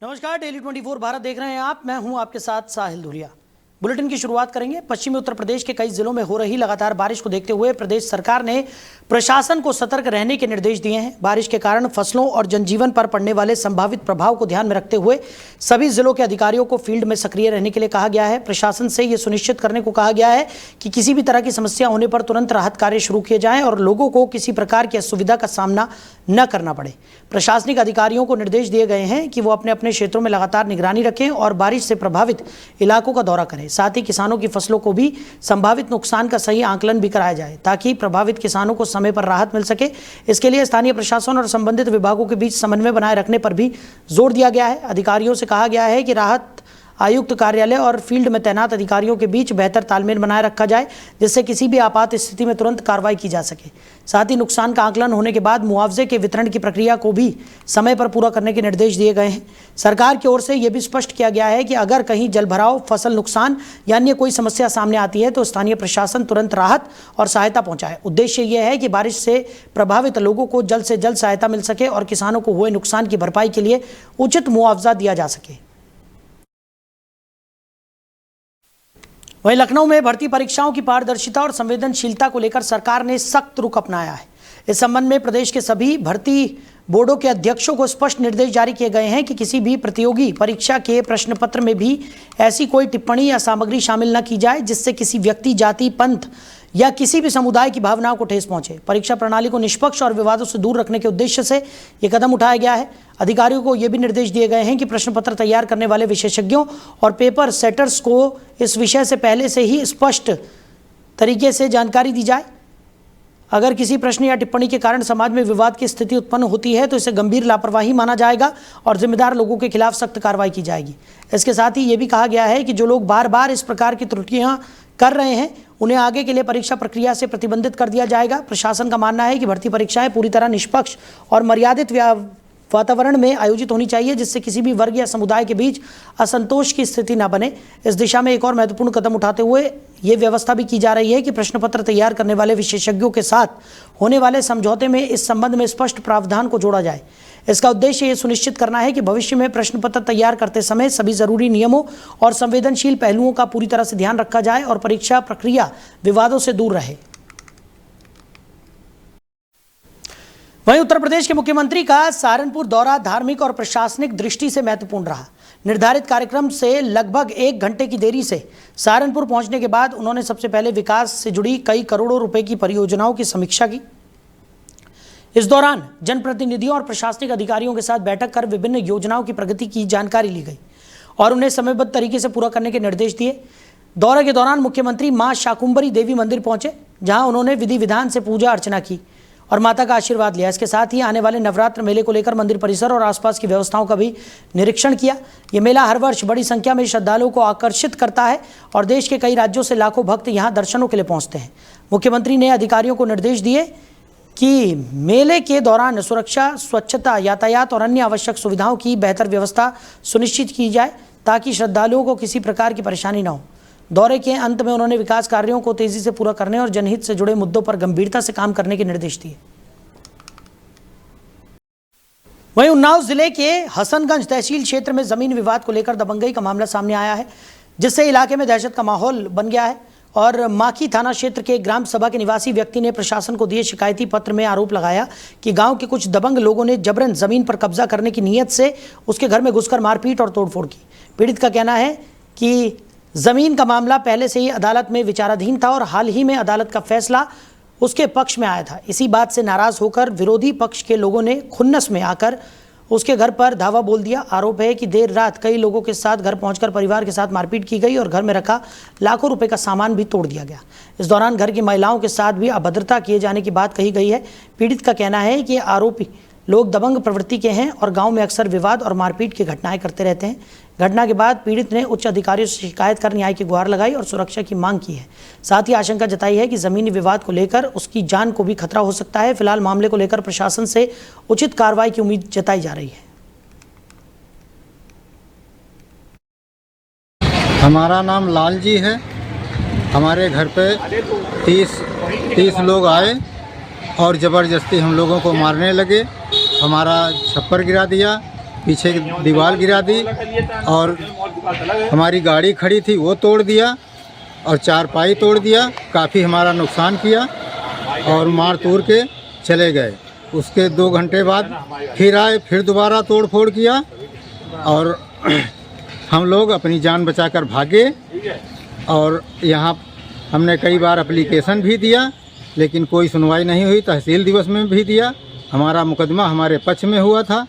नमस्कार, डेली 24 भारत देख रहे हैं आप। मैं हूं आपके साथ साहिल धुरिया। बुलेटिन की शुरुआत करेंगे। पश्चिमी उत्तर प्रदेश के कई जिलों में हो रही लगातार बारिश को देखते हुए प्रदेश सरकार ने प्रशासन को सतर्क रहने के निर्देश दिए हैं। बारिश के कारण फसलों और जनजीवन पर पड़ने वाले संभावित प्रभाव को ध्यान में रखते हुए सभी जिलों के अधिकारियों को फील्ड में सक्रिय रहने के लिए कहा गया है। प्रशासन से यह सुनिश्चित करने को कहा गया है कि किसी भी तरह की समस्या होने पर तुरंत राहत कार्य शुरू किए जाएं और लोगों को किसी प्रकार की असुविधा का सामना न करना पड़े। प्रशासनिक अधिकारियों को निर्देश दिए गए हैं कि वो अपने अपने क्षेत्रों में लगातार निगरानी रखें और बारिश से प्रभावित इलाकों का दौरा करें। साथ ही किसानों की फसलों को भी संभावित नुकसान का सही आकलन भी कराया जाए ताकि प्रभावित किसानों को समय पर राहत मिल सके। इसके लिए स्थानीय प्रशासन और संबंधित विभागों के बीच समन्वय बनाए रखने पर भी जोर दिया गया है। अधिकारियों से कहा गया है कि राहत आयुक्त कार्यालय और फील्ड में तैनात अधिकारियों के बीच बेहतर तालमेल बनाए रखा जाए, जिससे किसी भी आपात स्थिति में तुरंत कार्रवाई की जा सके। साथ ही नुकसान का आकलन होने के बाद मुआवजे के वितरण की प्रक्रिया को भी समय पर पूरा करने के निर्देश दिए गए हैं। सरकार की ओर से यह भी स्पष्ट किया गया है कि अगर कहीं जलभराव, फसल नुकसान या अन्य कोई समस्या सामने आती है तो स्थानीय प्रशासन तुरंत राहत और सहायता पहुंचाए। उद्देश्य यह है कि बारिश से प्रभावित लोगों को जल्द से जल्द सहायता मिल सके और किसानों को हुए नुकसान की भरपाई के लिए उचित मुआवजा दिया जा सके। वहीं लखनऊ में भर्ती परीक्षाओं की पारदर्शिता और संवेदनशीलता को लेकर सरकार ने सख्त रुख अपनाया है। इस संबंध में प्रदेश के सभी भर्ती बोर्डों के अध्यक्षों को स्पष्ट निर्देश जारी किए गए हैं कि किसी भी प्रतियोगी परीक्षा के प्रश्न पत्र में भी ऐसी कोई टिप्पणी या सामग्री शामिल न की जाए जिससे किसी व्यक्ति, जाति, पंथ या किसी भी समुदाय की भावनाओं को ठेस पहुंचे। परीक्षा प्रणाली को निष्पक्ष और विवादों से दूर रखने के उद्देश्य से ये कदम उठाया गया है। अधिकारियों को ये भी निर्देश दिए गए हैं कि प्रश्न पत्र तैयार करने वाले विशेषज्ञों और पेपर सेटर्स को इस विषय से पहले से ही स्पष्ट तरीके से जानकारी दी जाए। अगर किसी प्रश्न या टिप्पणी के कारण समाज में विवाद की स्थिति उत्पन्न होती है तो इसे गंभीर लापरवाही माना जाएगा और जिम्मेदार लोगों के खिलाफ सख्त कार्रवाई की जाएगी। इसके साथ ही ये भी कहा गया है कि जो लोग बार बार इस प्रकार की त्रुटियां कर रहे हैं उन्हें आगे के लिए परीक्षा प्रक्रिया से प्रतिबंधित कर दिया जाएगा। प्रशासन का मानना है कि भर्ती परीक्षाएं पूरी तरह निष्पक्ष और मर्यादित वातावरण में आयोजित होनी चाहिए, जिससे किसी भी वर्ग या समुदाय के बीच असंतोष की स्थिति न बने। इस दिशा में एक और महत्वपूर्ण कदम उठाते हुए ये व्यवस्था भी की जा रही है कि प्रश्न पत्र तैयार करने वाले विशेषज्ञों के साथ होने वाले समझौते में इस संबंध में स्पष्ट प्रावधान को जोड़ा जाए। इसका उद्देश्य ये सुनिश्चित करना है कि भविष्य में प्रश्न पत्र तैयार करते समय सभी जरूरी नियमों और संवेदनशील पहलुओं का पूरी तरह से ध्यान रखा जाए और परीक्षा प्रक्रिया विवादों से दूर रहे। वहीं उत्तर प्रदेश के मुख्यमंत्री का सहारनपुर दौरा धार्मिक और प्रशासनिक दृष्टि से महत्वपूर्ण रहा। निर्धारित कार्यक्रम से लगभग 1 घंटे की देरी से सहारनपुर पहुंचने के बाद उन्होंने सबसे पहले विकास से जुड़ी कई करोड़ों रुपए की परियोजनाओं की समीक्षा की। इस दौरान जनप्रतिनिधियों और प्रशासनिक अधिकारियों के साथ बैठक कर विभिन्न योजनाओं की प्रगति की जानकारी ली गई और उन्हें समयबद्ध तरीके से पूरा करने के निर्देश दिए। दौरे के दौरान मुख्यमंत्री मां शाकुंभरी देवी मंदिर पहुंचे, जहां उन्होंने विधि विधान से पूजा अर्चना की और माता का आशीर्वाद लिया। इसके साथ ही आने वाले नवरात्र मेले को लेकर मंदिर परिसर और आसपास की व्यवस्थाओं का भी निरीक्षण किया। ये मेला हर वर्ष बड़ी संख्या में श्रद्धालुओं को आकर्षित करता है और देश के कई राज्यों से लाखों भक्त यहाँ दर्शनों के लिए पहुँचते हैं। मुख्यमंत्री ने अधिकारियों को निर्देश दिए कि मेले के दौरान सुरक्षा, स्वच्छता, यातायात और अन्य आवश्यक सुविधाओं की बेहतर व्यवस्था सुनिश्चित की जाए ताकि श्रद्धालुओं को किसी प्रकार की परेशानी न हो। दौरे के अंत में उन्होंने विकास कार्यों को तेजी से पूरा करने और जनहित से जुड़े मुद्दों पर गंभीरता से काम करने के निर्देश दिए। वहीं उन्नाव जिले के हसनगंज तहसील क्षेत्र में जमीन विवाद को लेकर दबंगई का मामला सामने आया है, जिससे इलाके में दहशत का माहौल बन गया है और माखी थाना क्षेत्र के ग्राम सभा के निवासी व्यक्ति ने प्रशासन को दिए शिकायती पत्र में आरोप लगाया कि गांव के कुछ दबंग लोगों ने जबरन जमीन पर कब्जा करने की नीयत से उसके घर में घुसकर मारपीट और तोड़फोड़ की। पीड़ित का कहना है कि जमीन का मामला पहले से ही अदालत में विचाराधीन था और हाल ही में अदालत का फैसला उसके पक्ष में आया था। इसी बात से नाराज होकर विरोधी पक्ष के लोगों ने खुन्नस में आकर उसके घर पर धावा बोल दिया। आरोप है कि देर रात कई लोगों के साथ घर पहुंचकर परिवार के साथ मारपीट की गई और घर में रखा लाखों रुपए का सामान भी तोड़ दिया गया। इस दौरान घर की महिलाओं के साथ भी अभद्रता किए जाने की बात कही गई है। पीड़ित का कहना है कि आरोपी लोग दबंग प्रवृत्ति के हैं और गांव में अक्सर विवाद और मारपीट की घटनाएं करते रहते हैं। घटना के बाद पीड़ित ने उच्च अधिकारियों से शिकायत कर न्याय की गुहार लगाई और सुरक्षा की मांग की है। साथ ही आशंका जताई है कि जमीनी विवाद को लेकर उसकी जान को भी खतरा हो सकता है। फिलहाल मामले को लेकर प्रशासन से उचित कार्रवाई की उम्मीद जताई जा रही है। हमारा नाम लाल जी है। हमारे घर पे 30 लोग आए और ज़बरदस्ती हम लोगों को मारने लगे। हमारा छप्पर गिरा दिया पीछे की दीवार गिरा दी और हमारी गाड़ी खड़ी थी वो तोड़ दिया और चारपाई तोड़ दिया। काफ़ी हमारा नुकसान किया और मार तोड़ के चले गए। उसके 2 घंटे बाद फिर आए, फिर दोबारा तोड़ फोड़ किया और हम लोग अपनी जान बचाकर भागे। और यहाँ हमने कई बार एप्लीकेशन भी दिया लेकिन कोई सुनवाई नहीं हुई। तहसील दिवस में भी दिया, हमारा मुकदमा हमारे पक्ष में हुआ था,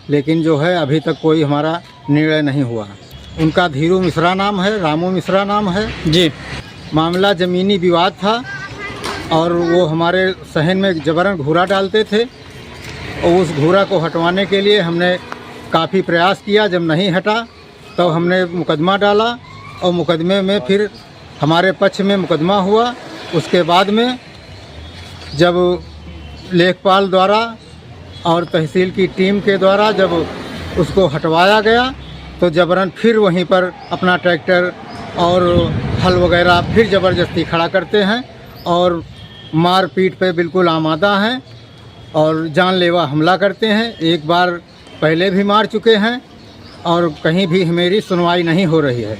लेकिन जो है अभी तक कोई हमारा निर्णय नहीं हुआ। उनका धीरू मिश्रा नाम है, रामू मिश्रा नाम है जी। मामला ज़मीनी विवाद था और वो हमारे सहन में जबरन घूरा डालते थे और उस घूरा को हटवाने के लिए हमने काफ़ी प्रयास किया। जब नहीं हटा तो हमने मुकदमा डाला और मुकदमे में फिर हमारे पक्ष में मुकदमा हुआ। उसके बाद में जब लेखपाल द्वारा और तहसील की टीम के द्वारा जब उसको हटवाया गया तो जबरन फिर वहीं पर अपना ट्रैक्टर और हल वगैरह फिर ज़बरदस्ती खड़ा करते हैं और मार पीट पे बिल्कुल आमादा हैं और जानलेवा हमला करते हैं। एक बार पहले भी मार चुके हैं और कहीं भी मेरी सुनवाई नहीं हो रही है।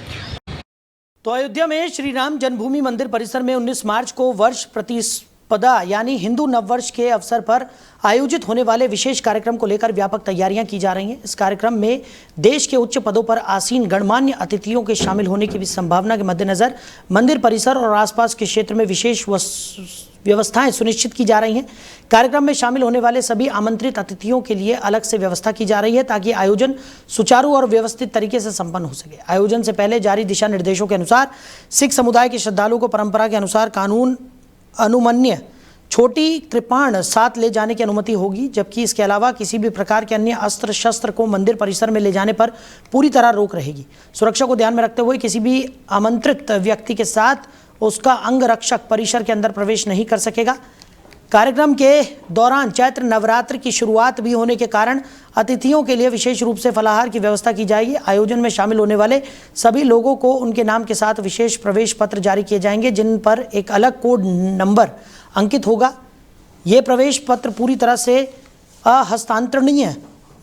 तो अयोध्या में श्री राम जन्मभूमि मंदिर परिसर में 19 मार्च को वर्ष प्रतिस्पदा यानी हिंदू नववर्ष के अवसर पर आयोजित होने वाले विशेष कार्यक्रम को लेकर व्यापक तैयारियां की जा रही हैं। इस कार्यक्रम में देश के उच्च पदों पर आसीन गणमान्य अतिथियों के शामिल होने की भी संभावना के मद्देनजर मंदिर परिसर और आसपास के क्षेत्र में विशेष व्यवस्थाएं सुनिश्चित की जा रही हैं। कार्यक्रम में शामिल होने वाले सभी आमंत्रित अतिथियों के लिए अलग से व्यवस्था की जा रही है ताकि आयोजन सुचारू और व्यवस्थित तरीके से संपन्न हो सके। आयोजन से पहले जारी दिशा निर्देशों के अनुसार सिख समुदाय के श्रद्धालुओं को परंपरा के अनुसार कानून अनुमन्य छोटी कृपाण साथ ले जाने की अनुमति होगी, जबकि इसके अलावा किसी भी प्रकार के अन्य अस्त्र शस्त्र को मंदिर परिसर में ले जाने पर पूरी तरह रोक रहेगी। सुरक्षा को ध्यान में रखते हुए किसी भी आमंत्रित व्यक्ति के साथ उसका अंग रक्षक परिसर के अंदर प्रवेश नहीं कर सकेगा। कार्यक्रम के दौरान चैत्र नवरात्र की शुरुआत भी होने के कारण अतिथियों के लिए विशेष रूप से फलाहार की व्यवस्था की जाएगी। आयोजन में शामिल होने वाले सभी लोगों को उनके नाम के साथ विशेष प्रवेश पत्र जारी किए जाएंगे, जिन पर एक अलग कोड नंबर अंकित होगा। ये प्रवेश पत्र पूरी तरह से अहस्तांतरणीय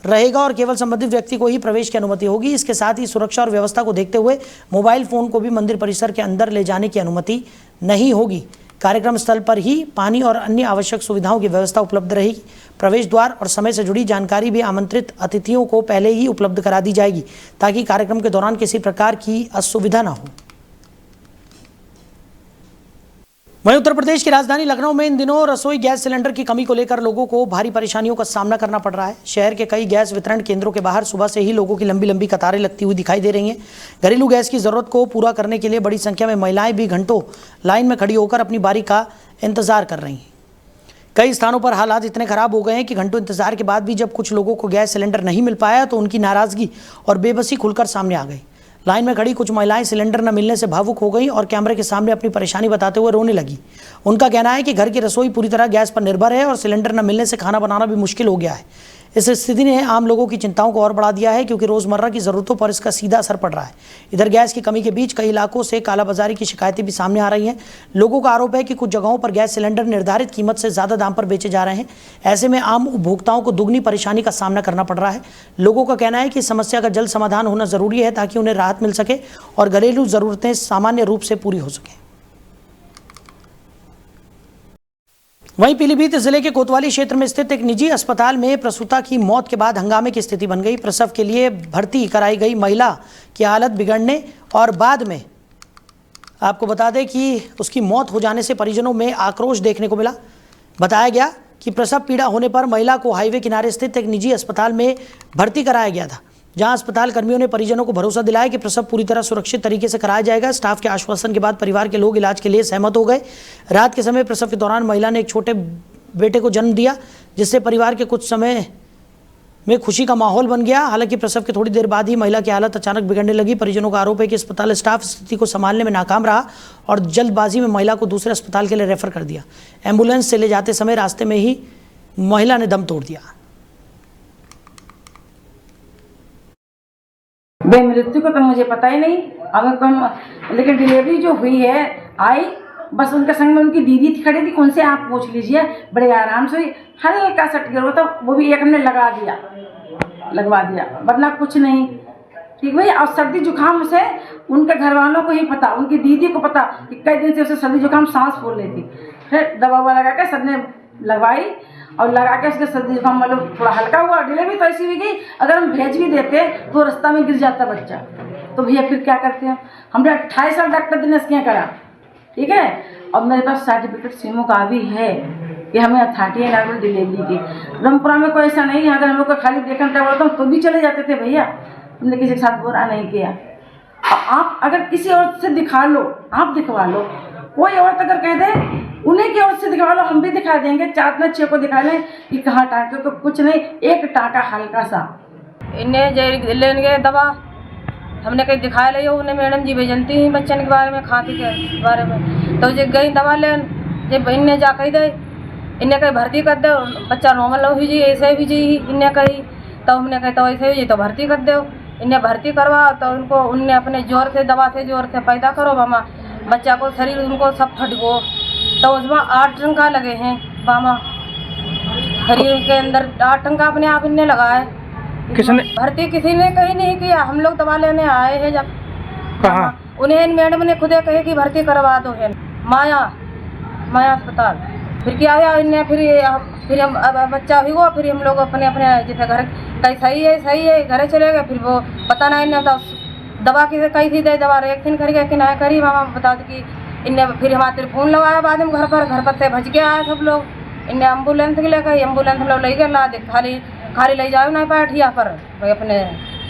रहेगा और केवल संबंधित व्यक्ति को ही प्रवेश की अनुमति होगी। इसके साथ ही सुरक्षा और व्यवस्था को देखते हुए मोबाइल फ़ोन को भी मंदिर परिसर के अंदर ले जाने की अनुमति नहीं होगी। कार्यक्रम स्थल पर ही पानी और अन्य आवश्यक सुविधाओं की व्यवस्था उपलब्ध रहेगी। प्रवेश द्वार और समय से जुड़ी जानकारी भी आमंत्रित अतिथियों को पहले ही उपलब्ध करा दी जाएगी ताकि कार्यक्रम के दौरान किसी प्रकार की असुविधा न हो। वहीं उत्तर प्रदेश की राजधानी लखनऊ में इन दिनों रसोई गैस सिलेंडर की कमी को लेकर लोगों को भारी परेशानियों का सामना करना पड़ रहा है। शहर के कई गैस वितरण केंद्रों के बाहर सुबह से ही लोगों की लंबी लंबी कतारें लगती हुई दिखाई दे रही हैं। घरेलू गैस की ज़रूरत को पूरा करने के लिए बड़ी संख्या में महिलाएं भी घंटों लाइन में खड़ी होकर अपनी बारी का इंतजार कर रही हैं। कई स्थानों पर हालात इतने खराब हो गए हैं कि घंटों इंतजार के बाद भी जब कुछ लोगों को गैस सिलेंडर नहीं मिल पाया तो उनकी नाराज़गी और बेबसी खुलकर सामने आ गई। लाइन में खड़ी कुछ महिलाएं सिलेंडर न मिलने से भावुक हो गई और कैमरे के सामने अपनी परेशानी बताते हुए रोने लगी। उनका कहना है कि घर की रसोई पूरी तरह गैस पर निर्भर है और सिलेंडर न मिलने से खाना बनाना भी मुश्किल हो गया है। इस स्थिति ने आम लोगों की चिंताओं को और बढ़ा दिया है क्योंकि रोज़मर्रा की ज़रूरतों पर इसका सीधा असर पड़ रहा है। इधर गैस की कमी के बीच कई इलाकों से कालाबाजारी की शिकायतें भी सामने आ रही हैं। लोगों का आरोप है कि कुछ जगहों पर गैस सिलेंडर निर्धारित कीमत से ज़्यादा दाम पर बेचे जा रहे हैं। ऐसे में आम उपभोक्ताओं को दुगनी परेशानी का सामना करना पड़ रहा है। लोगों का कहना है कि इस समस्या का जल्द समाधान होना ज़रूरी है ताकि उन्हें राहत मिल सके और घरेलू ज़रूरतें सामान्य रूप से पूरी हो सकें। वहीं पीलीभीत जिले के कोतवाली क्षेत्र में स्थित एक निजी अस्पताल में प्रसूता की मौत के बाद हंगामे की स्थिति बन गई। प्रसव के लिए भर्ती कराई गई महिला की हालत बिगड़ने और बाद में आपको बता दें कि उसकी मौत हो जाने से परिजनों में आक्रोश देखने को मिला। बताया गया कि प्रसव पीड़ा होने पर महिला को हाईवे किनारे स्थित एक निजी अस्पताल में भर्ती कराया गया था, जहां अस्पताल कर्मियों ने परिजनों को भरोसा दिलाया कि प्रसव पूरी तरह सुरक्षित तरीके से कराया जाएगा। स्टाफ के आश्वासन के बाद परिवार के लोग इलाज के लिए सहमत हो गए। रात के समय प्रसव के दौरान महिला ने एक छोटे बेटे को जन्म दिया, जिससे परिवार के कुछ समय में खुशी का माहौल बन गया। हालांकि प्रसव के थोड़ी देर बाद ही महिला की हालत अचानक बिगड़ने लगी। परिजनों का आरोप है कि अस्पताल स्टाफ स्थिति को संभालने में नाकाम रहा और जल्दबाजी में महिला को दूसरे अस्पताल के लिए रेफर कर दिया। एम्बुलेंस से ले जाते समय रास्ते में ही महिला ने दम तोड़ दिया। भाई मृत्यु का तो मुझे पता ही नहीं, अगर कम, लेकिन डिलीवरी जो हुई है आई, बस उनके संग में उनकी दीदी थी खड़ी थी, उनसे आप पूछ लीजिए, बड़े आराम से हल्का सा गिर था, वो भी एक हमने लगा दिया, लगवा दिया, वरना कुछ नहीं। ठीक भाई। और सर्दी जुकाम से उनके घर वालों को ही पता, उनकी दीदी को पता कि कई दिन से उसे सर्दी जुकाम सांस फूल रही थी। फिर दवा लगा के सबने लगवाई और लगा के उसके सर्दी जुकाम मतलब थोड़ा हल्का हुआ। डिलीवरी तो ऐसी हुई गई, अगर हम भेज भी देते तो रास्ता में गिर जाता बच्चा, तो भैया फिर क्या करते हैं। हमने 28 साल डॉक्टर दिनेश के यहाँ करा, ठीक है। और मेरे पास सर्टिफिकेट सीमो का भी है कि हमें अथॉरिटी है नॉर्मल डिलीवरी की। रामपुरा में कोई ऐसा नहीं है, अगर हम लोग को खाली देखना बोलता हूँ तो भी चले जाते थे भैया, हमने किसी के साथ बुरा नहीं किया। आप अगर किसी और से दिखा लो, आप दिखवा लो, कोई औरत अगर कह दे उन्हीं की ओर से दिखवा लो, हम भी दिखा देंगे। 4-6 को दिखा लें कि कहाँ टाँके, तो कुछ नहीं, एक टाँका हल्का सा। इन्हें लेंगे दवा, हमने कहीं दिखाया ले, उन्हें मैडम जी भेजती ही बच्चन के बारे में, खांसी के बारे में, तो जो गई दवा लेन, जब इन्हें जा कही दे, इन्हें कहीं भर्ती कर दो, बच्चा नॉर्मल हो जी, ऐसे भी जी, इन्हें कही तो हमने कही तो ऐसे ही तो भर्ती कर दो। इन्हें भर्ती करवा तो उनको उनने अपने जोर से दवा से जोर से पैदा करो मामा, बच्चा को शरीर उनको सब फटको, तो उसमें 8 टंका लगे हैं मामा, शरीर के अंदर 8 टंका अपने आप इन्हें लगाए। किसने भर्ती किसी ने कहीं नहीं किया, हम लोग दवा लेने आए हैं जब कहाँ? उन्हें मैडम ने खुदे कहे कि भर्ती करवा दो है माया अस्पताल। फिर क्या हुआ इन्हें, फिर हम अब बच्चा हुआ, फिर हम लोग अपने जैसे घर कहीं सही है घरे चले गए। फिर वो पता नहीं इन्हें तो दवा की कही थी, दवा वैक्सीन करी गए कि ना करी मामा बता दो कि इन्हें। फिर हमारे टेलीफोन लगाया बाद में घर पर से भज के आए सब लोग, इन्हें एम्बुलेंस के ले गई, एम्बुलेंस हम लोग ले गए, ला दे खाली ले जाओ नहीं पाया ठिया पर, भाई अपने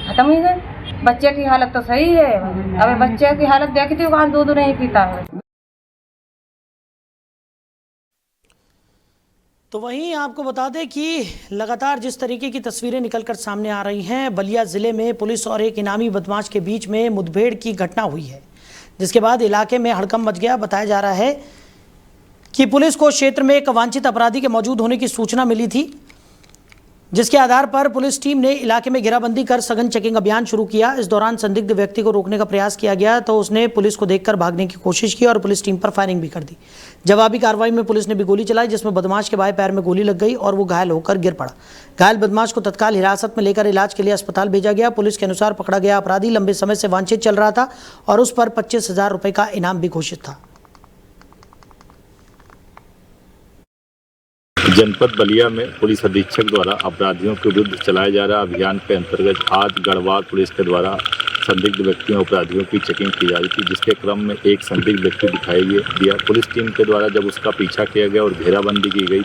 खत्म ही गए। बच्चे की हालत तो सही है, अबे बच्चे की हालत देखती हूँ, कहाँ दूध नहीं पीता है। तो वहीं आपको बता दें कि लगातार जिस तरीके की तस्वीरें निकलकर सामने आ रही हैं, बलिया जिले में पुलिस और एक इनामी बदमाश के बीच में मुठभेड़ की घटना हुई है, जिसके बाद इलाके में हड़कंप मच गया। बताया जा रहा है कि पुलिस को क्षेत्र में एक अवांछित अपराधी के मौजूद होने की सूचना मिली थी, जिसके आधार पर पुलिस टीम ने इलाके में घेराबंदी कर सघन चेकिंग अभियान शुरू किया। इस दौरान संदिग्ध व्यक्ति को रोकने का प्रयास किया गया तो उसने पुलिस को देखकर भागने की कोशिश की और पुलिस टीम पर फायरिंग भी कर दी। जवाबी कार्रवाई में पुलिस ने भी गोली चलाई, जिसमें बदमाश के बाएं पैर में गोली लग गई और वो घायल होकर गिर पड़ा। घायल बदमाश को तत्काल हिरासत में लेकर इलाज के लिए अस्पताल भेजा गया। पुलिस के अनुसार पकड़ा गया अपराधी लंबे समय से वांछित चल रहा था और उस पर 25,000 रुपये का इनाम भी घोषित था। जनपद बलिया में पुलिस अधीक्षक द्वारा अपराधियों के विरुद्ध चलाए जा रहा अभियान के अंतर्गत आज गढ़वाल पुलिस के द्वारा संदिग्ध व्यक्तियों अपराधियों की चेकिंग की जा रही थी, जिसके क्रम में एक संदिग्ध व्यक्ति दिखाई दिया। पुलिस टीम के द्वारा जब उसका पीछा किया गया और घेराबंदी की गई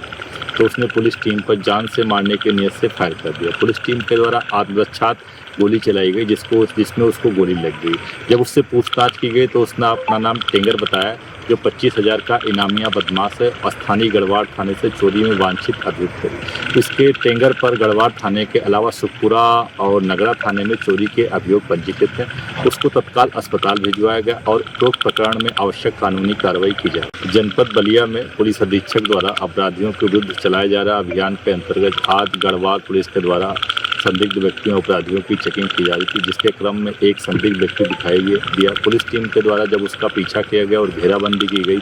तो उसने पुलिस टीम पर जान से मारने की नीयत से फायर कर दिया। पुलिस टीम के द्वारा आत्मरक्षार्थ गोली चलाई गई, जिसमें उसको गोली लग गई। जब उससे पूछताछ की गई तो उसने अपना नाम टेंगर बताया, जो 25,000 का इनामिया बदमाश है और स्थानीय गढ़वाल थाने से चोरी में वांछित अभियुक्त है। इसके टेंगर पर गढ़वाल थाने के अलावा सुखपुरा और नगरा थाने में चोरी के अभियोग पंजीकृत हैं। उसको तत्काल अस्पताल भिजवाया गया और उपरोक्त प्रकरण में आवश्यक कानूनी कार्रवाई की जाए। जनपद बलिया में पुलिस अधीक्षक द्वारा अपराधियों के विरुद्ध चलाए जा रहा अभियान के अंतर्गत आज गढ़वाल पुलिस के द्वारा संदिग्ध व्यक्तियों अपराधियों की चेकिंग की जा रही थी, जिसके क्रम में एक संदिग्ध व्यक्ति दिखाई दिया। पुलिस टीम के द्वारा जब उसका पीछा किया गया और घेराबंदी की गई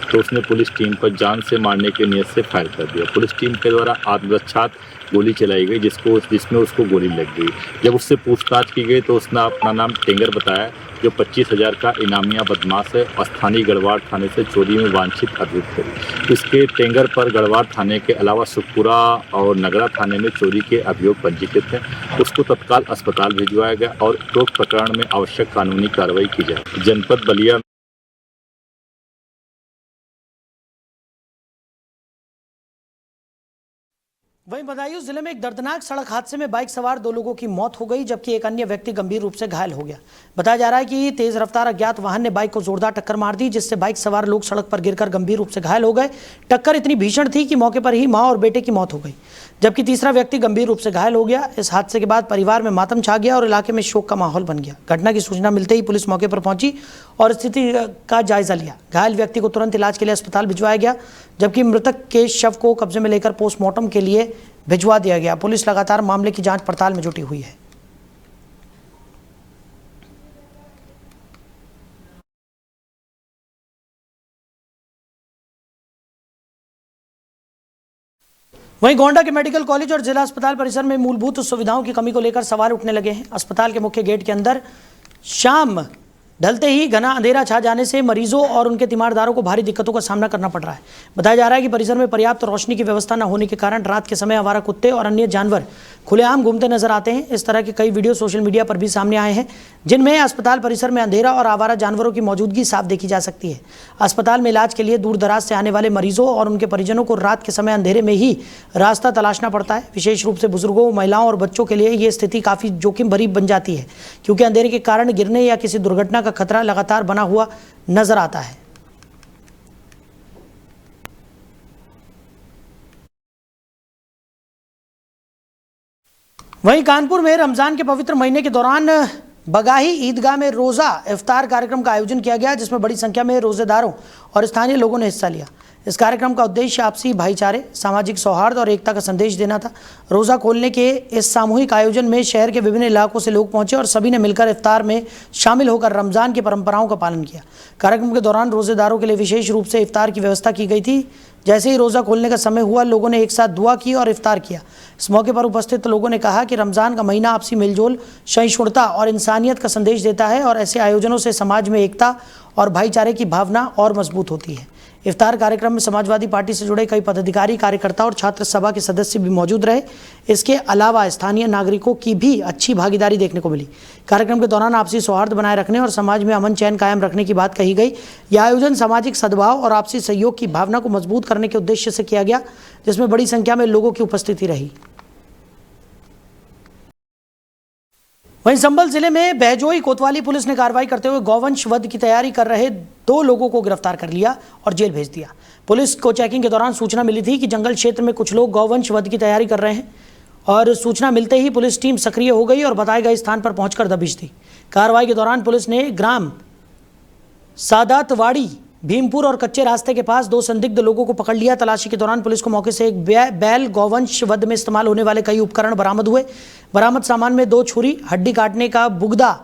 तो उसने पुलिस टीम पर जान से मारने की नीयत से फायर कर दिया। पुलिस टीम के द्वारा आत्मरक्षार्थ गोली चलाई गई, जिसमें उसको गोली लग गई। जब उससे पूछताछ की गई तो उसने अपना नाम टेंगर बताया, जो 25,000 का इनामिया बदमाश है और स्थानीय गढ़वाल थाने से चोरी में वांछित अभियुक्त है। इसके टेंगर पर गढ़वाल थाने के अलावा सुखपुरा और नगरा थाने में चोरी के अभियोग पंजीकृत हैं। उसको तत्काल अस्पताल भिजवाया गया और उपरोक्त प्रकरण में आवश्यक कानूनी कार्रवाई की जाए। जनपद बलिया वहीं बदायूं जिले में एक दर्दनाक सड़क हादसे में बाइक सवार 2 लोगों की मौत हो गई, जबकि एक अन्य व्यक्ति गंभीर रूप से घायल हो गया। बताया जा रहा है कि तेज रफ्तार अज्ञात वाहन ने बाइक को जोरदार टक्कर मार दी, जिससे बाइक सवार लोग सड़क पर गिरकर गंभीर रूप से घायल हो गए। टक्कर इतनी भीषण थी कि मौके पर ही मां और बेटे की मौत हो गई, जबकि तीसरा व्यक्ति गंभीर रूप से घायल हो गया। इस हादसे के बाद परिवार में मातम छा गया और इलाके में शोक का माहौल बन गया। घटना की सूचना मिलते ही पुलिस मौके पर पहुंची और स्थिति का जायजा लिया। घायल व्यक्ति को तुरंत इलाज के लिए अस्पताल भिजवाया गया, जबकि मृतक के शव को कब्जे में लेकर पोस्टमार्टम के लिए भिजवा दिया गया। पुलिस लगातार मामले की जांच पड़ताल में जुटी हुई है। वहीं गोंडा के मेडिकल कॉलेज और जिला अस्पताल परिसर में मूलभूत सुविधाओं की कमी को लेकर सवाल उठने लगे हैं। अस्पताल के मुख्य गेट के अंदर शाम ढलते ही घना अंधेरा छा जाने से मरीजों और उनके तीमारदारों को भारी दिक्कतों का सामना करना पड़ रहा है। बताया जा रहा है कि परिसर में पर्याप्त रोशनी की व्यवस्था न होने के कारण रात के समय आवारा कुत्ते और अन्य जानवर खुलेआम घूमते नजर आते हैं। इस तरह के कई वीडियो सोशल मीडिया पर भी सामने आए हैं, जिनमें अस्पताल परिसर में अंधेरा और आवारा जानवरों की मौजूदगी साफ देखी जा सकती है। अस्पताल में इलाज के लिए दूर दराज से आने वाले मरीजों और उनके परिजनों को रात के समय अंधेरे में ही रास्ता तलाशना पड़ता है। विशेष रूप से बुजुर्गों, महिलाओं और बच्चों के लिए ये स्थिति काफ़ी जोखिम भरी बन जाती है, क्योंकि अंधेरे के कारण गिरने या किसी दुर्घटना का खतरा लगातार बना हुआ नजर आता है। वहीं कानपुर में रमजान के पवित्र महीने के दौरान बगाही ईदगाह में रोज़ा इफ्तार कार्यक्रम का आयोजन किया गया, जिसमें बड़ी संख्या में रोजेदारों और स्थानीय लोगों ने हिस्सा लिया। इस कार्यक्रम का उद्देश्य आपसी भाईचारे, सामाजिक सौहार्द और एकता का संदेश देना था। रोज़ा खोलने के इस सामूहिक आयोजन में शहर के विभिन्न इलाकों से लोग पहुंचे और सभी ने मिलकर इफ्तार में शामिल होकर रमज़ान की परंपराओं का पालन किया। कार्यक्रम के दौरान रोजेदारों के लिए विशेष रूप से इफ्तार की व्यवस्था की गई थी। जैसे ही रोज़ा खोलने का समय हुआ, लोगों ने एक साथ दुआ की और इफ्तार किया। इस मौके पर उपस्थित लोगों ने कहा कि रमज़ान का महीना आपसी मेलजोल, सहिष्णुता और इंसानियत का संदेश देता है और ऐसे आयोजनों से समाज में एकता और भाईचारे की भावना और मजबूत होती है। इफ्तार कार्यक्रम में समाजवादी पार्टी से जुड़े कई पदाधिकारी, कार्यकर्ता और छात्र सभा के सदस्य भी मौजूद रहे। इसके अलावा स्थानीय नागरिकों की भी अच्छी भागीदारी देखने को मिली। कार्यक्रम के दौरान आपसी सौहार्द बनाए रखने और समाज में अमन चैन कायम रखने की बात कही गई। यह आयोजन सामाजिक सद्भाव और आपसी सहयोग की भावना को मजबूत करने के उद्देश्य से किया गया, जिसमें बड़ी संख्या में लोगों की उपस्थिति रही। वहीं संभल जिले में बहजोई कोतवाली पुलिस ने कार्रवाई करते हुए गौवंश वध की तैयारी कर रहे 2 लोगों को गिरफ्तार कर लिया और जेल भेज दिया। पुलिस को चेकिंग के दौरान सूचना मिली थी कि जंगल क्षेत्र में कुछ लोग गौवंश वध की तैयारी कर रहे हैं और सूचना मिलते ही पुलिस टीम सक्रिय हो गई और बताए गए स्थान पर पहुंचकर दबिश दी। कार्रवाई के दौरान पुलिस ने ग्राम सादातवाड़ी, भीमपुर और कच्चे रास्ते के पास 2 संदिग्ध लोगों को पकड़ लिया। तलाशी के दौरान पुलिस को मौके से एक बैल, गौवंश वध में इस्तेमाल होने वाले कई उपकरण बरामद हुए। बरामद सामान में 2 छुरी, हड्डी काटने का बुगदा,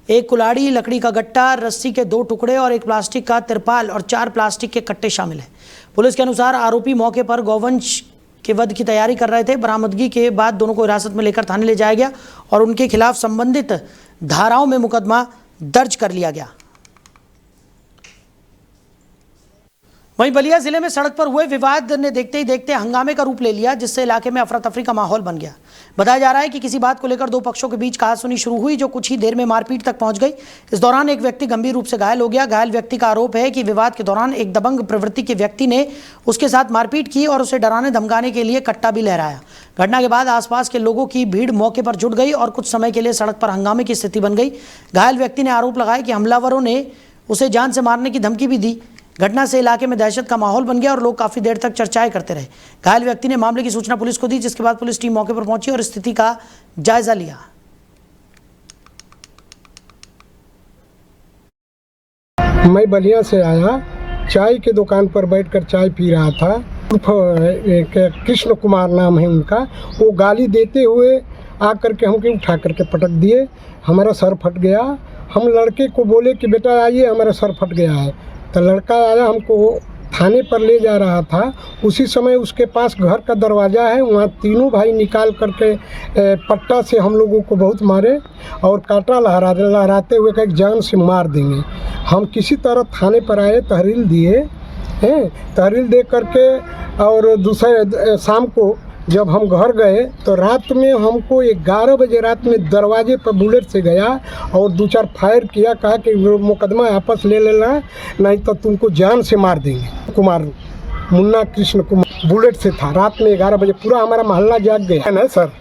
1 कुल्हाड़ी, लकड़ी का गट्टा, रस्सी के 2 टुकड़े और 1 प्लास्टिक का तिरपाल और 4 प्लास्टिक के कट्टे शामिल हैं। पुलिस के अनुसार आरोपी मौके पर गौवंश के वध की तैयारी कर रहे थे। बरामदगी के बाद दोनों को हिरासत में लेकर थाने ले जाया गया और उनके खिलाफ संबंधित धाराओं में मुकदमा दर्ज कर लिया गया। वहीं बलिया जिले में सड़क पर हुए विवाद ने देखते ही देखते हंगामे का रूप ले लिया, जिससे इलाके में अफरा तफरी का माहौल बन गया। बताया जा रहा है कि किसी बात को लेकर 2 पक्षों के बीच कहासुनी शुरू हुई, जो कुछ ही देर में मारपीट तक पहुंच गई। इस दौरान एक व्यक्ति गंभीर रूप से घायल हो गया। घायल व्यक्ति का आरोप है कि विवाद के दौरान एक दबंग प्रवृत्ति के व्यक्ति ने उसके साथ मारपीट की और उसे डराने धमकाने के लिए कट्टा भी लहराया। घटना के बाद आसपास के लोगों की भीड़ मौके पर जुट गई और कुछ समय के लिए सड़क पर हंगामे की स्थिति बन गई। घायल व्यक्ति ने आरोप लगाया कि हमलावरों ने उसे जान से मारने की धमकी भी दी। घटना से इलाके में दहशत का माहौल बन गया और लोग काफी देर तक चर्चाएं करते रहे। घायल व्यक्ति ने मामले की सूचना पुलिस को दी, जिसके बाद पुलिस टीम मौके पर पहुंची और स्थिति का जायजा लिया। मैं बलिया से आया, चाय के दुकान पर बैठकर चाय पी रहा था। कृष्ण कुमार नाम है उनका। वो गाली देते हुए आकर के हमको उठा करके पटक दिए। हमारा सर फट गया। हम लड़के को बोले कि बेटा आइए, हमारा सर फट गया है। तो लड़का आया, हमको थाने पर ले जा रहा था। उसी समय उसके पास घर का दरवाज़ा है, वहाँ तीनों भाई निकाल करके पट्टा से हम लोगों को बहुत मारे और कांटा लहराते हुए कहीं जान से मार देंगे। हम किसी तरह थाने पर आए, तहरीर दिए हैं। तहरीर दे करके और दूसरे शाम को जब हम घर गए तो रात में हमको 11 बजे रात में दरवाजे पर बुलेट से गया और 2-4 फायर किया। कहा कि मुकदमा वापस ले लेना, नहीं तो तुमको जान से मार देंगे। कुमार, मुन्ना कृष्ण कुमार बुलेट से था। रात में 11 बजे पूरा हमारा मोहल्ला जाग गया है ना सर।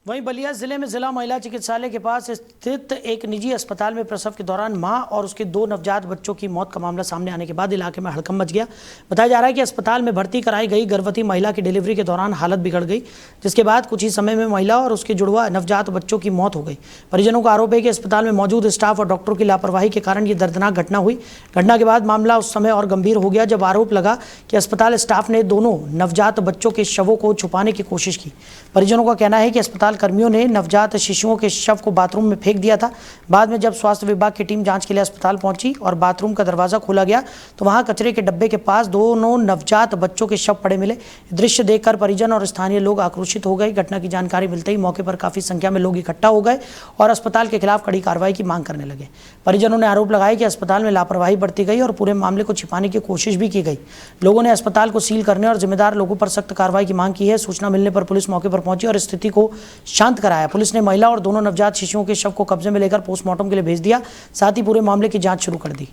वहीं बलिया जिले में जिला महिला चिकित्सालय के पास स्थित एक निजी अस्पताल में प्रसव के दौरान मां और उसके 2 नवजात बच्चों की मौत का मामला सामने आने के बाद इलाके में हड़कंप मच गया। बताया जा रहा है कि अस्पताल में भर्ती कराई गई गर्भवती महिला की डिलीवरी के दौरान हालत बिगड़ गई, जिसके बाद कुछ ही समय में महिला और उसके जुड़वा नवजात बच्चों की मौत हो गई। परिजनों का आरोप है कि अस्पताल में मौजूद स्टाफ और डॉक्टरों की लापरवाही के कारण ये दर्दनाक घटना हुई। घटना के बाद मामला उस समय और गंभीर हो गया जब आरोप लगा कि अस्पताल स्टाफ ने दोनों नवजात बच्चों के शवों को छुपाने की कोशिश की। परिजनों का कहना है कि अस्पताल कर्मियों ने नवजात शिशुओं के शव को बाथरूम में फेंक दिया था। बाद में जब स्वास्थ्य विभाग की टीम जांच के लिए अस्पताल पहुंची और बाथरूम का दरवाजा खोला गया तो वहां कचरे के डब्बे के पास दोनों नवजात बच्चों के शव पड़े मिले। दृश्य देखकर परिजन और स्थानीय लोग आक्रोशित हो गए। घटना की जानकारी मिलते ही मौके पर काफी संख्या में लोग इकट्ठा हो गए और अस्पताल के खिलाफ कड़ी कार्रवाई की मांग करने लगे। परिजनों ने आरोप लगाया कि अस्पताल में लापरवाही बरती गई और पूरे मामले को छिपाने की कोशिश भी की गई। लोगों ने अस्पताल को सील करने और जिम्मेदार लोगों पर सख्त कार्रवाई की मांग की है। सूचना मिलने पर पुलिस मौके पर पहुंची और स्थिति को शांत कराया। पुलिस ने महिला और दोनों नवजात शिशुओं के शव को कब्जे में लेकर पोस्टमार्टम के लिए भेज दिया, साथ ही पूरे मामले की जांच शुरू कर दी।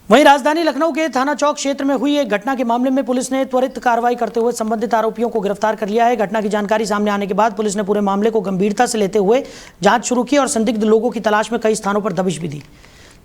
वहीं राजधानी लखनऊ के थाना चौक क्षेत्र में हुई एक घटना के मामले में पुलिस ने त्वरित कार्रवाई करते हुए संबंधित आरोपियों को गिरफ्तार कर लिया है। घटना की जानकारी सामने आने के बाद पुलिस ने पूरे मामले को गंभीरता से लेते हुए जांच शुरू की और संदिग्ध लोगों की तलाश में कई स्थानों पर दबिश भी दी।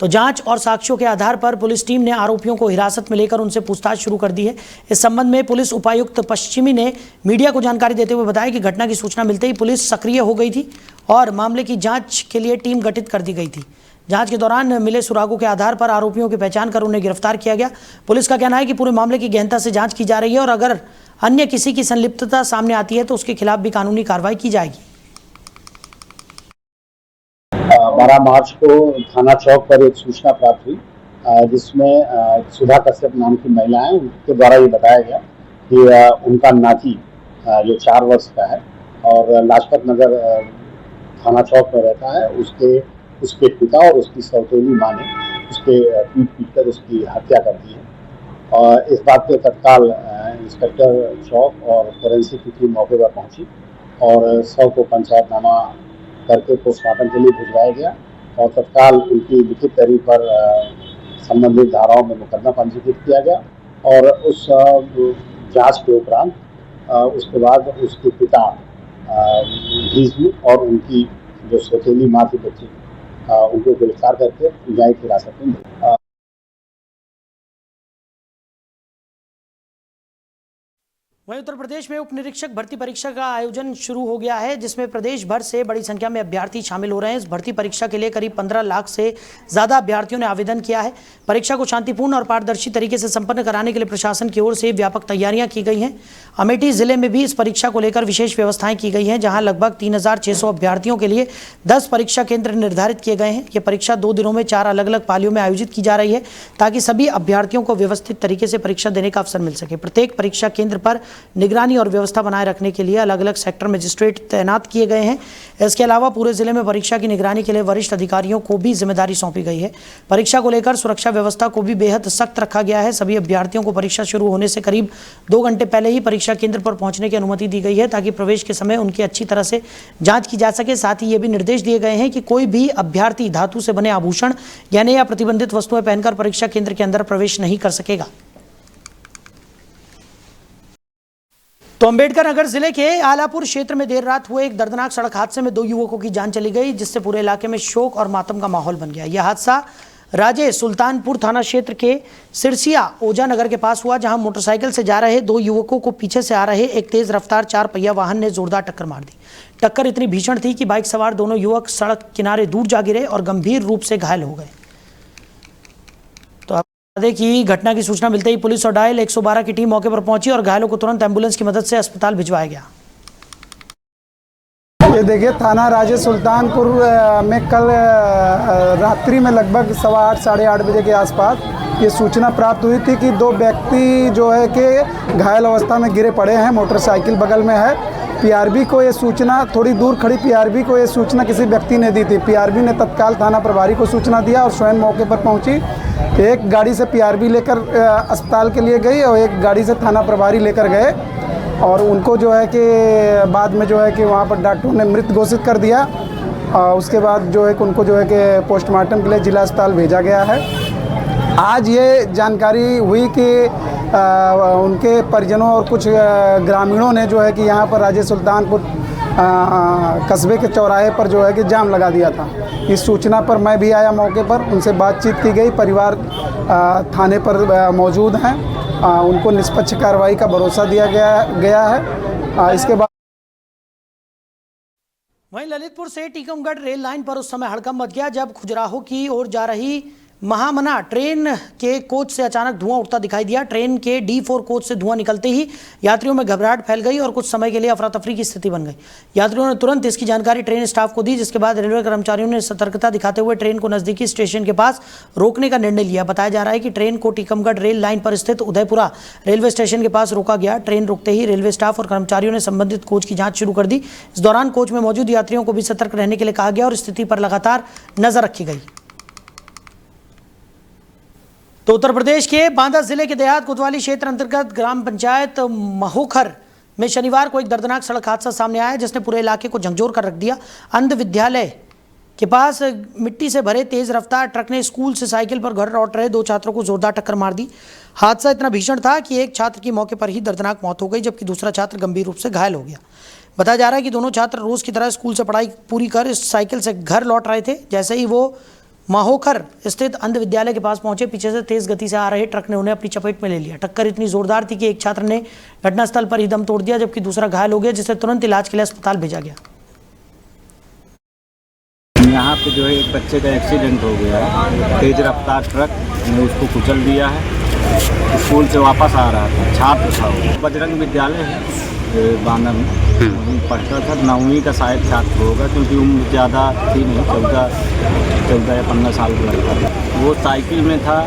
तो जांच और साक्ष्यों के आधार पर पुलिस टीम ने आरोपियों को हिरासत में लेकर उनसे पूछताछ शुरू कर दी है। इस संबंध में पुलिस उपायुक्त पश्चिमी ने मीडिया को जानकारी देते हुए बताया कि घटना की सूचना मिलते ही पुलिस सक्रिय हो गई थी और मामले की जांच के लिए टीम गठित कर दी गई थी। जांच के दौरान मिले सुरागों के आधार पर आरोपियों की पहचान कर उन्हें गिरफ्तार किया गया। पुलिस का कहना है कि पूरे मामले की गहनता से जांच की जा रही है और अगर अन्य किसी की संलिप्तता सामने आती है तो उसके खिलाफ भी कानूनी कार्रवाई की जाएगी। 12 मार्च को थाना चौक पर एक सूचना प्राप्त हुई जिसमें सुधा कश्यप नाम की महिला है, उनके द्वारा ये बताया गया कि उनका नाती जो 4 वर्ष का है और लाजपत नगर थाना चौक पर रहता है, उसके पिता और उसकी सौतेली माँ ने उसके पीट कर उसकी हत्या कर दी है। और इस बात पे तत्काल इंस्पेक्टर चौक और फोरेंसिक की टीम मौके पर पहुंची और शव को पंचायतनामा करके पोस्टमार्टम के लिए भिजवाया गया और तत्काल उनकी लिखित तहरीर पर संबंधित धाराओं में मुकदमा पंजीकृत किया गया। और उस जांच के उपरांत उसके बाद उसके पिता भीष्म और उनकी जो सौतेली माँ थी बच्ची उनको गिरफ्तार करके न्यायिक हिरासत में लिया। वहीं उत्तर प्रदेश में उप निरीक्षक भर्ती परीक्षा का आयोजन शुरू हो गया है, जिसमें प्रदेश भर से बड़ी संख्या में अभ्यर्थी शामिल हो रहे हैं। इस भर्ती परीक्षा के लिए करीब 15 लाख से ज़्यादा अभ्यर्थियों ने आवेदन किया है। परीक्षा को शांतिपूर्ण और पारदर्शी तरीके से संपन्न कराने के लिए प्रशासन की ओर से व्यापक तैयारियां की गई हैं। अमेठी जिले में भी इस परीक्षा को लेकर विशेष व्यवस्थाएं की गई हैं, जहां लगभग 3600 अभ्यर्थियों के लिए 10 परीक्षा केंद्र निर्धारित किए गए हैं। ये परीक्षा 2 दिनों में 4 अलग अलग पालियों में आयोजित की जा रही है, ताकि सभी अभ्यर्थियों को व्यवस्थित तरीके से परीक्षा देने का अवसर मिल सके। प्रत्येक परीक्षा केंद्र पर निगरानी और व्यवस्था बनाए रखने के लिए अलग अलग सेक्टर मजिस्ट्रेट तैनात किए गए हैं। इसके अलावा पूरे जिले में परीक्षा की निगरानी के लिए वरिष्ठ अधिकारियों को भी जिम्मेदारी सौंपी गई है। परीक्षा को लेकर सुरक्षा व्यवस्था को भी बेहद सख्त रखा गया है। सभी अभ्यर्थियों को परीक्षा शुरू होने से करीब 2 घंटे पहले ही परीक्षा केंद्र पर पहुंचने की अनुमति दी गई है, ताकि प्रवेश के समय उनकी अच्छी तरह से जांच की जा सके। साथ ही ये भी निर्देश दिए गए हैं कि कोई भी अभ्यर्थी धातु से बने आभूषण, गहने या प्रतिबंधित वस्तुएं पहनकर परीक्षा केंद्र के अंदर प्रवेश नहीं कर सकेगा। तो अम्बेडकर नगर जिले के आलापुर क्षेत्र में देर रात हुए एक दर्दनाक सड़क हादसे में 2 युवकों की जान चली गई, जिससे पूरे इलाके में शोक और मातम का माहौल बन गया। यह हादसा राजे सुल्तानपुर थाना क्षेत्र के सिरसिया ओजा नगर के पास हुआ, जहां मोटरसाइकिल से जा रहे 2 युवकों को पीछे से आ रहे एक तेज रफ्तार 4 पहिया वाहन ने जोरदार टक्कर मार दी। टक्कर इतनी भीषण थी कि बाइक सवार दोनों युवक सड़क किनारे दूर जा गिरे और गंभीर रूप से घायल हो गए। देखिए, घटना की सूचना मिलते ही पुलिस और डायल 112 की टीम मौके पर पहुंची और घायलों को तुरंत एम्बुलेंस की मदद से अस्पताल भिजवाया गया। ये देखिए, थाना राजे सुल्तानपुर में कल रात्रि में लगभग 8:15 साढ़े 8 बजे के आसपास ये सूचना प्राप्त हुई थी कि 2 व्यक्ति जो है कि घायल अवस्था में गिरे पड़े हैं। मोटरसाइकिल बगल में है। पीआरबी को ये सूचना, थोड़ी दूर खड़ी पीआरबी को ये सूचना किसी व्यक्ति ने दी थी। पीआरबी ने तत्काल थाना प्रभारी को सूचना दिया और स्वयं मौके पर पहुंची। एक गाड़ी से पीआरबी लेकर अस्पताल के लिए गई और एक गाड़ी से थाना प्रभारी लेकर गए और उनको जो है कि बाद में जो है कि वहाँ पर डॉक्टरों ने मृत घोषित कर दिया। उसके बाद जो है कि उनको जो है कि पोस्टमार्टम के लिए जिला अस्पताल भेजा गया है। आज ये जानकारी हुई कि उनके परिजनों और कुछ ग्रामीणों ने जो है कि यहाँ पर राजे सुल्तानपुर कस्बे के चौराहे पर जो है कि जाम लगा दिया था। इस सूचना पर मैं भी आया मौके पर, उनसे बातचीत की गई। परिवार थाने पर मौजूद हैं, उनको निष्पक्ष कार्रवाई का भरोसा दिया गया है। इसके बाद वहीं ललितपुर से टीकमगढ़ रेल लाइन पर उस समय हड़कंप मच गया जब खजुराहो की ओर जा रही महामना ट्रेन के कोच से अचानक धुआं उठता दिखाई दिया। ट्रेन के D4 कोच से धुआं निकलते ही यात्रियों में घबराहट फैल गई और कुछ समय के लिए अफरा तफरी की स्थिति बन गई। यात्रियों ने तुरंत इसकी जानकारी ट्रेन स्टाफ को दी, जिसके बाद रेलवे कर्मचारियों ने सतर्कता दिखाते हुए ट्रेन को नजदीकी स्टेशन के पास रोकने का निर्णय लिया। बताया जा रहा है कि ट्रेन को टीकमगढ़ रेल लाइन पर स्थित उदयपुरा रेलवे स्टेशन के पास रोका गया। ट्रेन रुकते ही रेलवे स्टाफ और कर्मचारियों ने संबंधित कोच की जाँच शुरू कर दी। इस दौरान कोच में मौजूद यात्रियों को भी सतर्क रहने के लिए कहा गया और स्थिति पर लगातार नजर रखी गई। तो उत्तर प्रदेश के बांदा जिले के देहात कोतवाली क्षेत्र अंतर्गत ग्राम पंचायत महोखर में शनिवार को एक दर्दनाक सड़क हादसा सामने आया, जिसने पूरे इलाके को झकझोर कर रख दिया। अंध विद्यालय के पास मिट्टी से भरे तेज रफ्तार ट्रक ने स्कूल से साइकिल पर घर लौट रहे 2 छात्रों को जोरदार टक्कर मार दी। हादसा इतना भीषण था कि एक छात्र की मौके पर ही दर्दनाक मौत हो गई, जबकि दूसरा छात्र गंभीर रूप से घायल हो गया। बताया जा रहा है कि दोनों छात्र रोज की तरह स्कूल से पढ़ाई पूरी कर साइकिल से घर लौट रहे थे। जैसे ही वो माहोखर स्थित अंध विद्यालय के पास पहुंचे, पीछे से तेज गति से आ रहे ट्रक ने उन्हें अपनी चपेट में ले लिया। टक्कर इतनी जोरदार थी कि एक छात्र ने घटनास्थल पर ही दम तोड़ दिया, जबकि दूसरा घायल हो गया, जिसे तुरंत इलाज के लिए अस्पताल भेजा गया। यहाँ पे जो है एक बच्चे का एक्सीडेंट हो गया है। तेज रफ्तार ट्रक ने उसको कुचल दिया है। स्कूल से वापस आ रहा था, छात्र था वो। बजरंग विद्यालय है बांदा में, वहीं पढ़ता था। 9वीं का शायद छात्र होगा, क्योंकि उम्र ज़्यादा थी नहीं, 14 या 15 साल का लड़का था। वो साइकिल में था,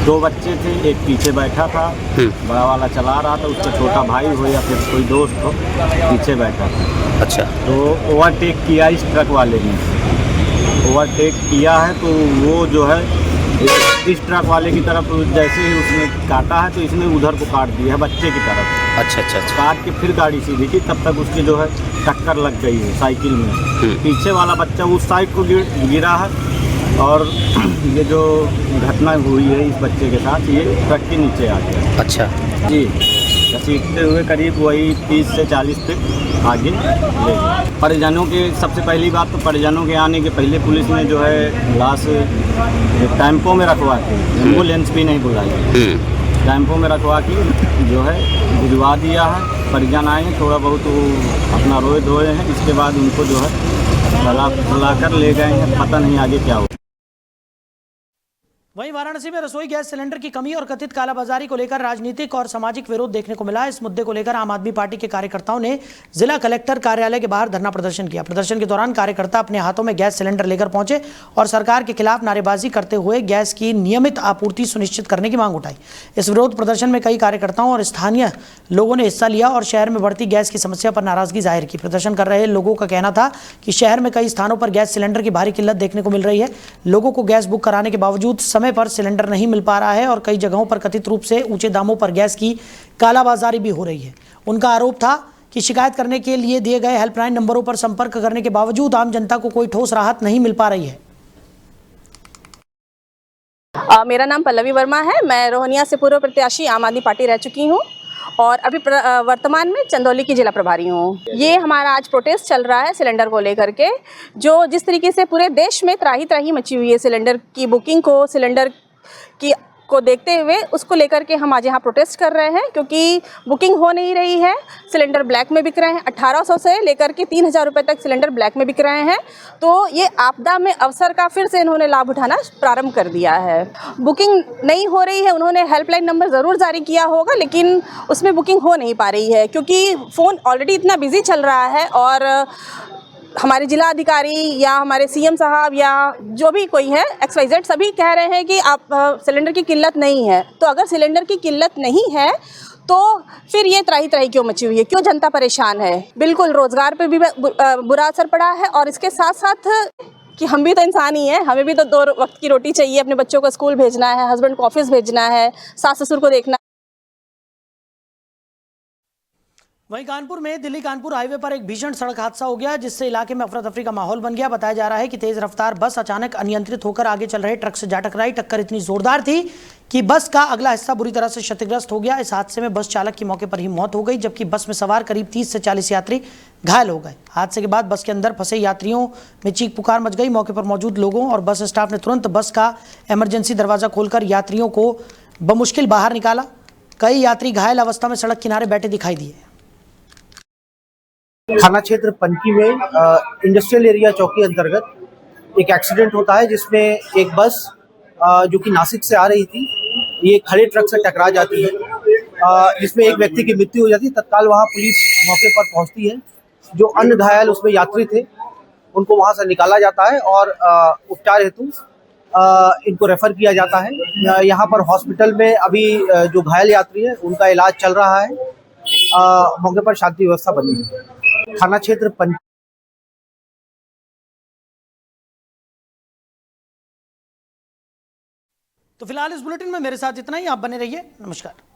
2 बच्चे थे, एक पीछे बैठा था, बड़ा वाला चला रहा था, उसका छोटा भाई हो या फिर कोई दोस्त हो पीछे बैठा था। अच्छा। तो ओवरटेक किया इस ट्रक वाले ने। ओवरटेक किया है तो वो जो है इस ट्रक वाले की तरफ जैसे ही उसने काटा है तो इसने उधर को काट दिया है, बच्चे की तरफ। अच्छा अच्छा अच्छा। काट के फिर गाड़ी सीधी की, तब तक उसकी जो है टक्कर लग गई है साइकिल में। पीछे वाला बच्चा उस साइड को गिरा है और ये जो घटना हुई है इस बच्चे के साथ, ये ट्रक के नीचे आ गया। अच्छा जी, घसीटते हुए करीब वही 30 से 40 फीट आगे ले गए। परिजनों के सबसे पहली बात तो परिजनों के आने के पहले पुलिस ने जो है लाश टेम्पो में रखवा के, एम्बुलेंस भी नहीं बुलाई, टेम्पो में रखवा के जो है भिजवा दिया है। परिजन आए हैं, थोड़ा बहुत वो अपना रोए धोए हैं, इसके बाद उनको जो है बुला कर ले गए हैं। पता नहीं आगे क्या हो। वहीं वाराणसी में रसोई गैस सिलेंडर की कमी और कथित कालाबाजारी को लेकर राजनीतिक और सामाजिक विरोध देखने को मिला। इस मुद्दे को लेकर आम आदमी पार्टी के कार्यकर्ताओं ने जिला कलेक्टर कार्यालय के बाहर धरना प्रदर्शन किया। प्रदर्शन के दौरान कार्यकर्ता अपने हाथों में गैस सिलेंडर लेकर पहुंचे और सरकार के खिलाफ नारेबाजी करते हुए गैस की नियमित आपूर्ति सुनिश्चित करने की मांग उठाई। इस विरोध प्रदर्शन में कई कार्यकर्ताओं और स्थानीय लोगों ने हिस्सा लिया और शहर में बढ़ती गैस की समस्या पर नाराजगी जाहिर की। प्रदर्शन कर रहे लोगों का कहना था कि शहर में कई स्थानों पर गैस सिलेंडर की भारी किल्लत देखने को मिल रही है। लोगों को गैस बुक कराने के बावजूद समय पर सिलेंडर नहीं मिल पा रहा है और कई जगहों पर कथित रूप से ऊंचे दामों पर गैस की कालाबाजारी भी हो रही है। उनका आरोप था कि शिकायत करने के लिए दिए गए हेल्पलाइन नंबरों पर संपर्क करने के बावजूद आम जनता को कोई ठोस राहत नहीं मिल पा रही है। मेरा नाम पल्लवी वर्मा है। मैं रोहनिया से पूर्व प्रत्याशी आम आदमी पार्टी रह चुकी हूँ और अभी वर्तमान में चंदौली की जिला प्रभारी हूँ। ये हमारा आज प्रोटेस्ट चल रहा है सिलेंडर को लेकर के, जो जिस तरीके से पूरे देश में त्राही त्राही मची हुई है सिलेंडर की बुकिंग को, सिलेंडर को देखते हुए उसको लेकर के हम आज यहाँ प्रोटेस्ट कर रहे हैं, क्योंकि बुकिंग हो नहीं रही है। सिलेंडर ब्लैक में बिक रहे हैं, 1800 से लेकर के 3000 रुपये तक सिलेंडर ब्लैक में बिक रहे हैं। तो ये आपदा में अवसर का फिर से इन्होंने लाभ उठाना प्रारंभ कर दिया है। बुकिंग नहीं हो रही है, उन्होंने हेल्पलाइन नंबर ज़रूर जारी किया होगा, लेकिन उसमें बुकिंग हो नहीं पा रही है, क्योंकि फ़ोन ऑलरेडी इतना बिजी चल रहा है और हमारे जिला अधिकारी या हमारे सीएम साहब या जो भी कोई है XYZ सभी कह रहे हैं कि आप सिलेंडर की किल्लत नहीं है। तो अगर सिलेंडर की किल्लत नहीं है तो फिर ये त्राही त्राही क्यों मची हुई है, क्यों जनता परेशान है? बिल्कुल रोज़गार पे भी बुरा असर पड़ा है और इसके साथ साथ कि हम भी तो इंसान ही हैं, हमें भी तो 2 वक्त की रोटी चाहिए, अपने बच्चों को स्कूल भेजना है, हस्बैंड को ऑफिस भेजना है, सास ससुर को देखना। वहीं कानपुर में दिल्ली कानपुर हाईवे पर एक भीषण सड़क हादसा हो गया, जिससे इलाके में अफरा तफरी का माहौल बन गया। बताया जा रहा है कि तेज रफ्तार बस अचानक अनियंत्रित होकर आगे चल रहे ट्रक से जा टकराई। टक्कर इतनी जोरदार थी कि बस का अगला हिस्सा बुरी तरह से क्षतिग्रस्त हो गया। इस हादसे में बस चालक की मौके पर ही मौत हो गई, जबकि बस में सवार करीब 30 से 40 यात्री घायल हो गए। हादसे के बाद बस के अंदर फंसे यात्रियों में चीख पुकार मच गई। मौके पर मौजूद लोगों और बस स्टाफ ने तुरंत बस का इमरजेंसी दरवाजा खोलकर यात्रियों को बमुश्किल बाहर निकाला। कई यात्री घायल अवस्था में सड़क किनारे बैठे दिखाई दिए। थाना क्षेत्र पंकी में इंडस्ट्रियल एरिया चौकी अंतर्गत एक एक्सीडेंट होता है, जिसमें एक बस जो कि नासिक से आ रही थी, ये खड़े ट्रक से टकरा जाती है, जिसमें एक व्यक्ति की मृत्यु हो जाती है। तत्काल वहाँ पुलिस मौके पर पहुँचती है। जो अन्य घायल उसमें यात्री थे उनको वहाँ से निकाला जाता है और उपचार हेतु इनको रेफर किया जाता है। यहाँ पर हॉस्पिटल में अभी जो घायल यात्री है उनका इलाज चल रहा है। मौके पर शांति व्यवस्था बनी है। थाना क्षेत्र तो फिलहाल इस बुलेटिन में मेरे साथ इतना ही। आप बने रहिए। नमस्कार।